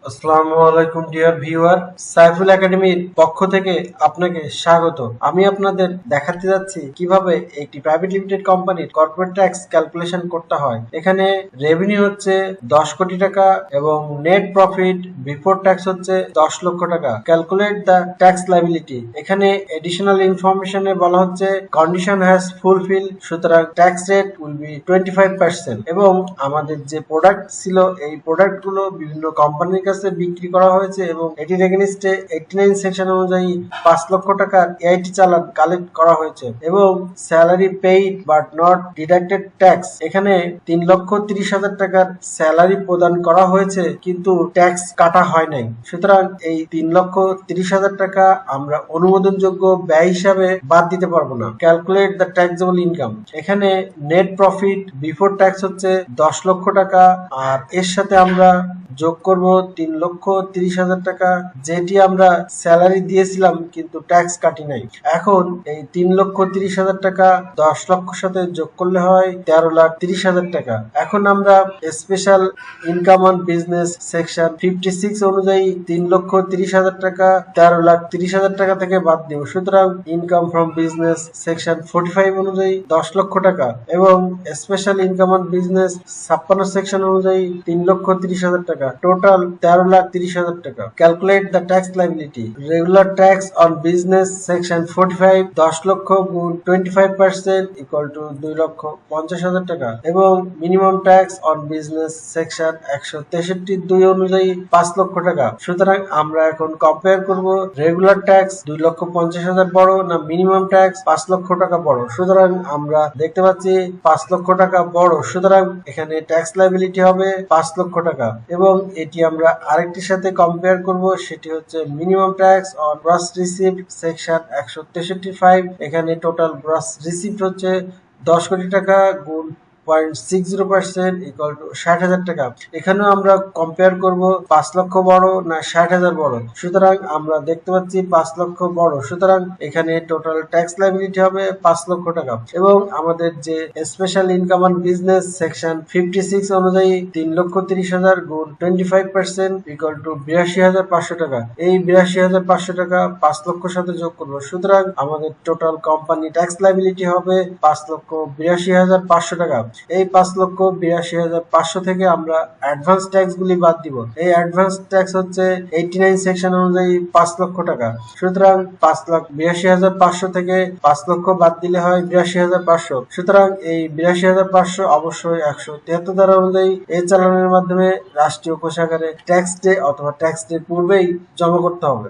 আসসালামু আলাইকুম dear viewer, Saiful একাডেমির পক্ষ থেকে আপনাকে স্বাগত। আমি আপনাদের দেখাতে যাচ্ছি কিভাবে একটি প্রাইভেট লিমিটেড কোম্পানির কর্পোরেট ট্যাক্স ক্যালকুলেশন করতে হয়। এখানে রেভিনিউ হচ্ছে 10 কোটি টাকা এবং নেট প্রফিট বিফোর ট্যাক্স হচ্ছে 10 লক্ষ টাকা। Calculate the tax liability. এখানে এডিশনাল ইনফরমেশনে বলা হচ্ছে কন্ডিশন হ্যাজ ফুলফিল, সুতরাং ট্যাক্স রেট উইল বি 25%। এবং আমাদের যে প্রোডাক্ট ছিল এই প্রোডাক্ট গুলো বিভিন্ন কোম্পানির কাছে বিক্রি করা হয়েছে এবং এটির এগেইনস্টে 89 সেকশন অনুযায়ী 5 লক্ষ টাকার এআইটি চালান কালেক্ট করা হয়েছে এবং salary paid but not deducted tax. এখানে 3,30,000 টাকার স্যালারি প্রদান করা হয়েছে কিন্তু ট্যাক্স কাটা হয় নাই। সুতরাং এই 3,30,000 টাকা আমরা অনুমোদনযোগ্য ব্যয় হিসাবে বাদ দিতে পারবো না। Calculate the taxable income. এখানে নেট প্রফিট বিফোর ট্যাক্স হচ্ছে 10 লক্ষ টাকা আর এর সাথে আমরা যোগ করব 3,30,000 টাকা, যেটি আমরা স্যালারি দিয়েছিলাম কিন্তু ট্যাক্স কাটি নাই। এখন এই 3,30,000 টাকা 10 লক্ষর সাথে যোগ করলে হয় 13,30,000 টাকা। এখন আমরা special income on business section 56 অনুযায়ী 3,30,000 টাকা 13,30,000 টাকা থেকে বাদ দিব। সুতরাং ইনকাম ফ্রম বিজনেস সেকশন 45 অনুযায়ী 10 লক্ষ টাকা এবং special income on business 56 section অনুযায়ী 3,30,000 টাকা, টোটাল 13,30,000 টাকা। Calculate the tax liability. Regular tax on business section 45 10 লক্ষ গুণ 25% ইকুয়াল টু 2,50,000 টাকা এবং minimum tax on business section 163(2) অনুযায়ী 5 লক্ষ টাকা। সুতরাং আমরা এখন কম্পেয়ার করব রেগুলার ট্যাক্স 2,50,000 বড় না মিনিমাম ট্যাক্স 5 লক্ষ টাকা বড়। সুতরাং আমরা দেখতে পাচ্ছি 5 লক্ষ টাকা বড়, সুতরাং এখানে ট্যাক্স লাইবিলিটি হবে 5 লক্ষ টাকা এবং এটি আমরা আরেকটির সাথে কম্পেয়ার করব, সেটি হচ্ছে minimum tax on gross receipt section 163(5). এখানে টোটাল গ্রস রিসিপ্ট হচ্ছে 10 কোটি টাকা গুণ 0.60% ইকুয়াল টু 60,000 টাকা। এখানেও আমরা কম্পেয়ার করব 5 লক্ষ বড় না 60,000 বড়। সুতরাং আমরা দেখতে পাচ্ছি 5 লক্ষ বড়, সুতরাং এখানে টোটাল ট্যাক্স লাইবিলিটি হবে 5 লক্ষ টাকা এবং আমাদের যে special income on business section 56 অনুযায়ী 3,30,000 গুণ 25% ইকুয়াল টু 82,500 টাকা। এই 82,500 টাকা 5 লক্ষর সাথে যোগ করব। সুতরাং আমাদের টোটাল কোম্পানি ট্যাক্স লাইবিলিটি হবে 5,82,500 টাকা। এই 5,82,500 থেকে আমরা অ্যাডভান্স ট্যাক্স গুলি বাদ দিব। এই অ্যাডভান্স ট্যাক্স হচ্ছে 89 সেকশন অনুযায়ী 5 লক্ষ টাকা। সুতরাং 5,82,500 থেকে 5 লক্ষ বাদ দিলে হয় 82,500। সুতরাং এই 82,500 অবশ্যই 173 ধারা অনুযায়ী এই চালানের মাধ্যমে রাষ্ট্রীয় কোষাগারে ট্যাক্স ডে অথবা ট্যাক্স ডে পূর্বেই জমা করতে হবে।